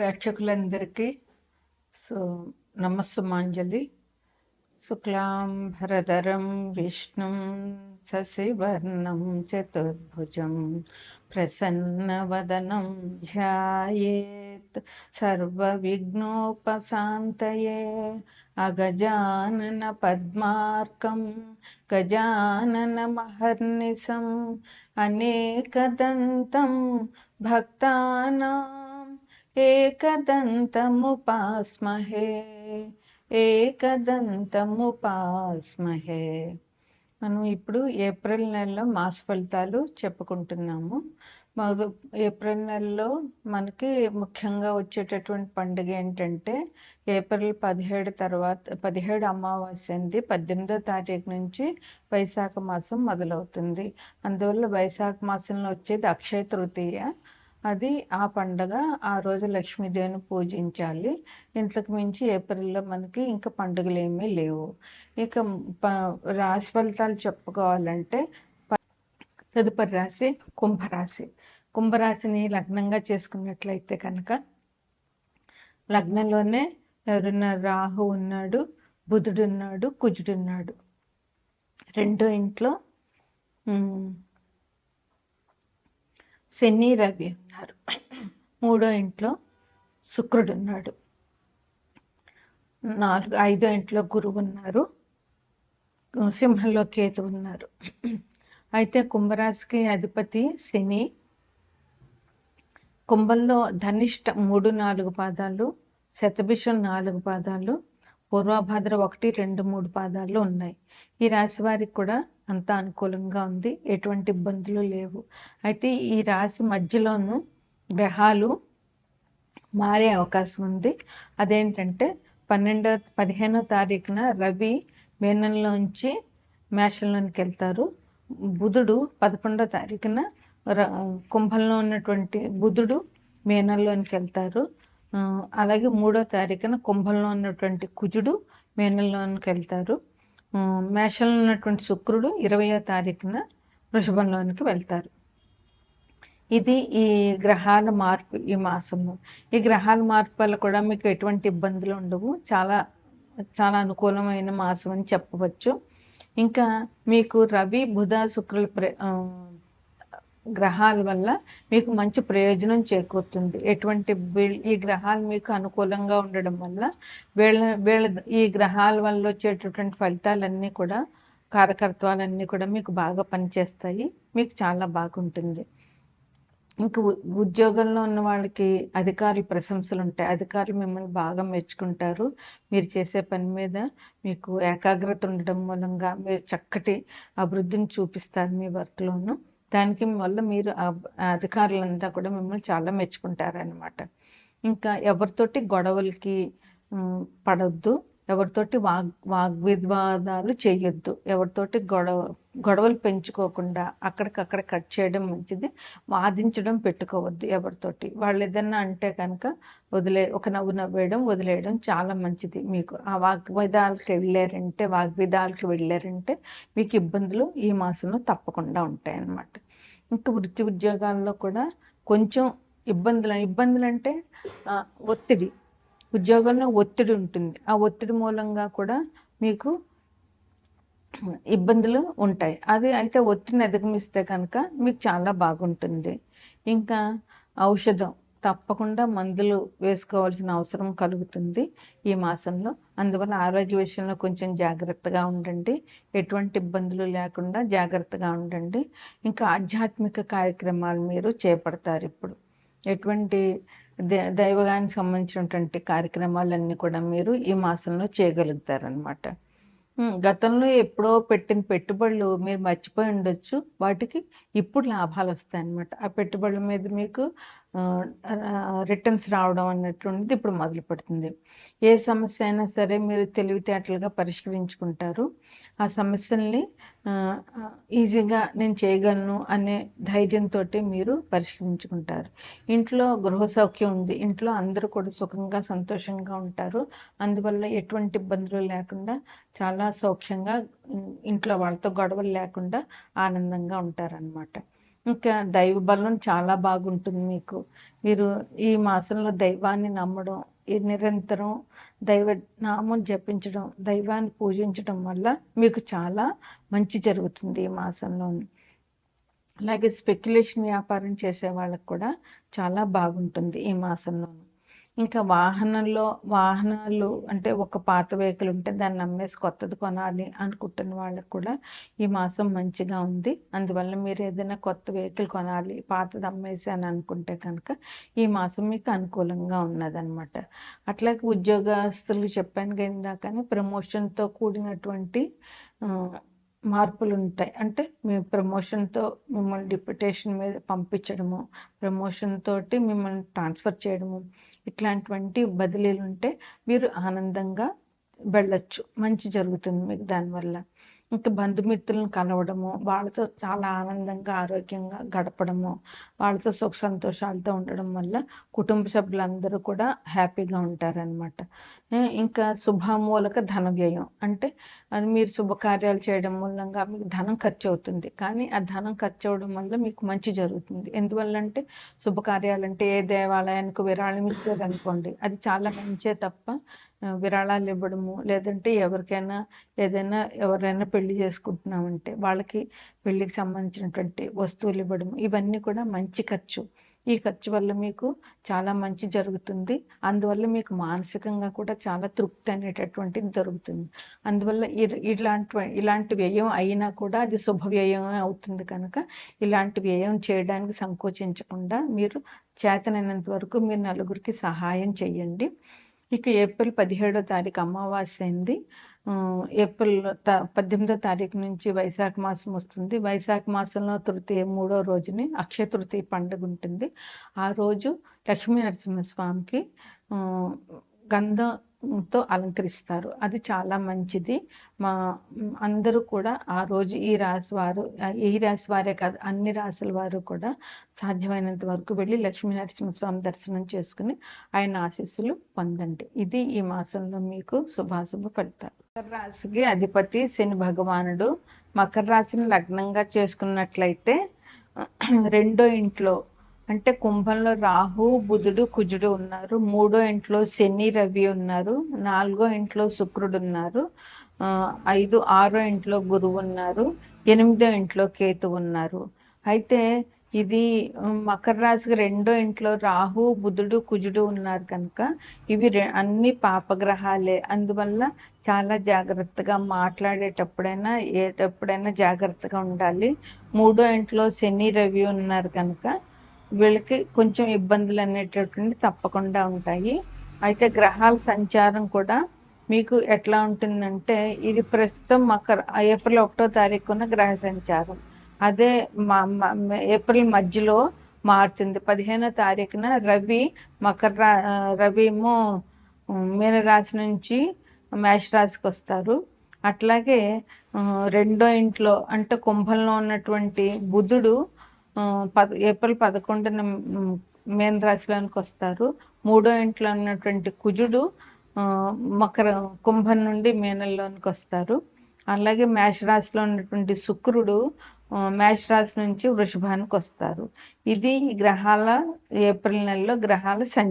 ప్రేక్షకులందరికీ సో నమస్సుమాంజలి. శుక్లాంబరధరం విష్ణుం శశివర్ణం చతుర్భుజం ప్రసన్నవదనం ధ్యాయేత్ సర్వవిఘ్నోపశాంతయే. అగజానన పద్మార్కం గజాననమహర్నిశం అనేకదంతం భక్తానాం ఏకదంతముపాస్మహే. ఏకదంతముపాస్మహే. మనం ఇప్పుడు ఏప్రిల్ నెలలో మాస ఫలితాలు చెప్పుకుంటున్నాము. ఏప్రిల్ నెలలో మనకి ముఖ్యంగా వచ్చేటటువంటి పండుగ ఏంటంటే ఏప్రిల్ 17 తర్వాత 17 అమావాస్య అంది. 18వ తారీఖు నుంచి వైశాఖ మాసం మొదలవుతుంది. అందువల్ల వైశాఖ మాసంలో వచ్చేది అక్షయ తృతీయ. అది ఆ పండగ. ఆ రోజు లక్ష్మీదేవిని పూజించాలి. ఇంతకు మించి ఏప్రిల్లో మనకి ఇంకా పండుగలు ఏమీ లేవు. ఇక రాశి ఫలితాలు చెప్పుకోవాలంటే తదుపరి రాశి కుంభరాశి. కుంభరాశిని లగ్నంగా చేసుకున్నట్లయితే కనుక లగ్నంలోనే ఎవరున్నారు? రాహు ఉన్నాడు, బుధుడు ఉన్నాడు, కుజుడు ఉన్నాడు. రెండో ఇంట్లో శని రవి ఉన్నారు. మూడో ఇంట్లో శుక్రుడు ఉన్నాడు. ఐదో ఇంట్లో గురువు ఉన్నారు. సింహంలో కేతు ఉన్నారు. అయితే కుంభరాశికి అధిపతి శని. కుంభంలో ధనిష్ట 3-4 పాదాలు, శతభిషం 4 పాదాలు, పూర్వభాద్ర 1, 2, 3 పాదాలు ఉన్నాయి. ఈ రాశి వారికి కూడా అంతా అనుకూలంగా ఉంది, ఎటువంటి ఇబ్బందులు లేవు. అయితే ఈ రాశి మధ్యలోనూ గ్రహాలు మారే అవకాశం ఉంది. అదేంటంటే 15వ తారీఖున రవి మీనంలోంచి మేషంలోనికి వెళ్తారు. బుధుడు 11వ తారీఖున కుంభంలో ఉన్నటువంటి బుధుడు మీనంలోనికి వెళ్తారు. అలాగే 3వ తారీఖున కుంభంలో ఉన్నటువంటి కుజుడు మీనంలోనికి వెళ్తారు. మేషంలో ఉన్నటువంటి శుక్రుడు 20వ తారీఖున వృషభంలోనికి వెళ్తారు. ఇది ఈ గ్రహాల మార్పు ఈ మాసము. ఈ గ్రహాల మార్పు వల్ల కూడా మీకు ఎటువంటి ఇబ్బందులు ఉండవు. చాలా చాలా అనుకూలమైన మాసం అని చెప్పవచ్చు. ఇంకా మీకు రవి బుధ శుక్రుల గ్రహాల వల్ల మీకు మంచి ప్రయోజనం చేకూరుతుంది. ఈ గ్రహాలు మీకు అనుకూలంగా ఉండడం వల్ల వీళ్ళ ఈ గ్రహాల వల్ల వచ్చేటటువంటి ఫలితాలన్నీ కూడా, కారకత్వాలన్నీ కూడా మీకు బాగా పనిచేస్తాయి. మీకు చాలా బాగుంటుంది. ఇంకా ఉద్యోగంలో ఉన్న వాళ్ళకి అధికారుల ప్రశంసలు ఉంటాయి. అధికారులు మిమ్మల్ని బాగా మెచ్చుకుంటారు. మీరు చేసే పని మీద మీకు ఏకాగ్రత ఉండడం మూలంగా మీరు చక్కటి అభివృద్ధిని చూపిస్తారు మీ వర్క్లోను. దానికి వల్ల మీరు అధికారులంతా కూడా మిమ్మల్ని చాలా మెచ్చుకుంటారనమాట. ఇంకా ఎవరితోటి గొడవలకి పడొద్దు, ఎవరితోటి వాగ్వివాదాలు చేయొద్దు, ఎవరితోటి గొడవలు పెంచుకోకుండా అక్కడికక్కడ కట్ చేయడం మంచిది. వాదించడం పెట్టుకోవద్దు ఎవరితోటి. వాళ్ళు ఏదన్నా అంటే కనుక ఒక నవ్వు నవ్వేయడం, వదిలేయడం చాలా మంచిది. మీకు ఆ వాగ్విదాలకు వెళ్ళారంటే మీకు ఇబ్బందులు ఈ మాసంలో తప్పకుండా ఉంటాయన్నమాట. ఇంకా వృత్తి ఉద్యోగాల్లో కూడా కొంచెం ఇబ్బందులు అంటే ఒత్తిడి, ఉద్యోగంలో ఒత్తిడి ఉంటుంది. ఆ ఒత్తిడి మూలంగా కూడా మీకు ఇబ్బందులు ఉంటాయి. అయితే ఒత్తిడిని అధిగమిస్తే కనుక మీకు చాలా బాగుంటుంది. ఇంకా ఔషధం, తప్పకుండా మందులు వేసుకోవాల్సిన అవసరం కలుగుతుంది ఈ మాసంలో. అందువల్ల ఆరోగ్య విషయంలో కొంచెం జాగ్రత్తగా ఉండండి. ఎటువంటి ఇబ్బందులు లేకుండా జాగ్రత్తగా ఉండండి. ఇంకా ఆధ్యాత్మిక కార్యక్రమాలు మీరు చేపడతారు ఇప్పుడు. ఎటువంటి దైవగానికి సంబంధించినటువంటి కార్యక్రమాలన్నీ కూడా మీరు ఈ మాసంలో చేయగలుగుతారనమాట. గతంలో ఎప్పుడో పెట్టిన పెట్టుబడులు మీరు మర్చిపోయి ఉండొచ్చు. వాటికి ఇప్పుడు లాభాలు వస్తాయన్నమాట. ఆ పెట్టుబడుల మీద మీకు రిటర్న్స్ రావడం అన్నటువంటిది ఇప్పుడు మొదలు పెడుతుంది. ఏ సమస్య అయినా సరే మీరు తెలివితేటలుగా పరిష్కరించుకుంటారు. ఆ సమస్యల్ని ఈజీగా నేను చేయగలను అనే ధైర్యంతో మీరు పరిష్కరించుకుంటారు. ఇంట్లో గృహ సౌఖ్యం ఉంది. ఇంట్లో అందరూ కూడా సుఖంగా సంతోషంగా ఉంటారు. అందువల్ల ఎటువంటి ఇబ్బందులు లేకుండా చాలా సౌఖ్యంగా ఇంట్లో వాళ్ళతో గొడవలు లేకుండా ఆనందంగా ఉంటారనమాట. ఇంకా దైవ బలం చాలా బాగుంటుంది మీకు. మీరు ఈ మాసంలో దైవాన్ని నమ్మడం, ఈ నిరంతరం దైవ నామం జపించడం, దైవాన్ని పూజించడం వల్ల మీకు చాలా మంచి జరుగుతుంది ఈ మాసంలోని. అలాగే స్పెక్యులేషన్ వ్యాపారం చేసే వాళ్ళకి కూడా చాలా బాగుంటుంది ఈ మాసంలోను. ఇంకా వాహనాలు అంటే ఒక పాత వెహికల్ ఉంటే దాన్ని అమ్మేసి కొత్తది కొనాలి అనుకుంటున్న వాళ్ళకి కూడా ఈ మాసం మంచిగా ఉంది. అందువల్ల మీరు ఏదైనా కొత్త వెహికల్ కొనాలి, పాతది అమ్మేసి అని అనుకుంటే కనుక ఈ మాసం మీకు అనుకూలంగా ఉన్నదనమాట. అట్లాగే ఉద్యోగస్తులు చెప్పాను కదా ఇందాకని, ప్రమోషన్తో కూడినటువంటి మార్పులు ఉంటాయి. అంటే మీ ప్రమోషన్తో మిమ్మల్ని డిప్యుటేషన్ మీద పంపించడము, ప్రమోషన్ తోటి మిమ్మల్ని ట్రాన్స్ఫర్ చేయడము, ఇట్లాంటివంటి బదిలీలు ఉంటే మీరు ఆనందంగా వెళ్ళొచ్చు. మంచి జరుగుతుంది మీకు దానివల్ల. ఇంకా బంధుమిత్రులను కలవడము, వాళ్ళతో చాలా ఆనందంగా ఆరోగ్యంగా గడపడము, వాళ్ళతో సుఖ సంతోషాలతో ఉండడం వల్ల కుటుంబ సభ్యులందరూ కూడా హ్యాపీగా ఉంటారనమాట. ఇంకా శుభమూలక ధన వ్యయం అంటే అది మీరు శుభకార్యాలు చేయడం మూలంగా మీకు ధనం ఖర్చు అవుతుంది. కానీ ఆ ధనం ఖర్చు అవ్వడం వల్ల మీకు మంచి జరుగుతుంది. ఎందువల్లంటే శుభకార్యాలంటే ఏ దేవాలయానికి విరాళం ఇచ్చారనుకోండి, అది చాలా మంచే తప్ప విరాళాలు ఇవ్వడము, లేదంటే ఎవరైనా పెళ్లి చేసుకుంటున్నామంటే వాళ్ళకి పెళ్లికి సంబంధించినటువంటి వస్తువులు ఇవ్వడము, ఇవన్నీ కూడా మంచి ఖర్చు. ఈ ఖర్చు వల్ల మీకు చాలా మంచి జరుగుతుంది. అందువల్ల మీకు మానసికంగా కూడా చాలా తృప్తి అనేటటువంటిది దొరుకుతుంది. అందువల్ల ఇలాంటి వ్యయం అయినా కూడా అది శుభ వ్యయమే అవుతుంది కనుక ఇలాంటి వ్యయం చేయడానికి సంకోచించకుండా మీరు చేతనైనంత వరకు మీరు నలుగురికి సహాయం చేయండి. ఇక ఏప్రిల్ 17వ తారీఖు అమావాస్య అయింది. ఏప్రిల్ 18వ తారీఖు నుంచి వైశాఖ మాసం వస్తుంది. వైశాఖ మాసంలో తృతీయ 3వ రోజుని అక్షయ తృతీయ పండుగ ఉంటుంది. ఆ రోజు లక్ష్మీ నరసింహస్వామికి గంధంతో అలంకరిస్తారు. అది చాలా మంచిది. అందరూ కూడా ఆ రోజు ఈ రాశి వారే కాదు, అన్ని రాశుల వారు కూడా సాధ్యమైనంత వరకు వెళ్ళి లక్ష్మీ నరసింహస్వామి దర్శనం చేసుకుని ఆయన ఆశీస్సులు పొందండి. ఇది ఈ మాసంలో మీకు శుభాశుభ ఫలితాలు. మకర రాశికి అధిపతి శని భగవానుడు. మకర రాశిని లగ్నంగా చేసుకున్నట్లయితే రెండో ఇంట్లో అంటే కుంభంలో రాహు, బుధుడు, కుజుడు ఉన్నారు. మూడో ఇంట్లో శని, రవి ఉన్నారు. నాలుగో ఇంట్లో శుక్రుడు ఉన్నారు. 6 ఇంట్లో గురువు ఉన్నారు. 8వ ఇంట్లో కేతు ఉన్నారు. అయితే ఇది మకర రాశికి రెండో ఇంట్లో రాహు, బుధుడు, కుజుడు ఉన్నారు కనుక ఇవి అన్ని పాపగ్రహాలే. అందువల్ల చాలా జాగ్రత్తగా మాట్లాడేటప్పుడైనా ఎప్పుడైనా జాగ్రత్తగా ఉండాలి. మూడో ఇంట్లో శని, రవి ఉన్నారు కనుక వీళ్ళకి కొంచెం ఇబ్బందులు అనేటటువంటి తప్పకుండా ఉంటాయి. అయితే గ్రహాల సంచారం కూడా మీకు ఎట్లా ఉంటుందంటే, ఇది ప్రస్తుతం ఏప్రిల్ 1వ తారీఖున గ్రహ సంచారం. అదే ఏప్రిల్ మధ్యలో మారుతుంది. 15వ తారీఖున రవి ఏమో మీనరాశి నుంచి మేషరాశికి వస్తారు. అట్లాగే రెండో ఇంట్లో అంటే కుంభంలో ఉన్నటువంటి బుధుడు ఏప్రిల్ 11న మీన రాశిలోనికి వస్తారు. మూడో ఇంట్లో ఉన్నటువంటి కుజుడు కుంభం నుండి మీనంలోనికి వస్తారు. అలాగే మేషరాశిలో ఉన్నటువంటి శుక్రుడు మేషరాశి నుంచి వృషభానికి వస్తారు. ఇది గ్రహాల ఏప్రిల్ నెలలో గ్రహాల సంచారం.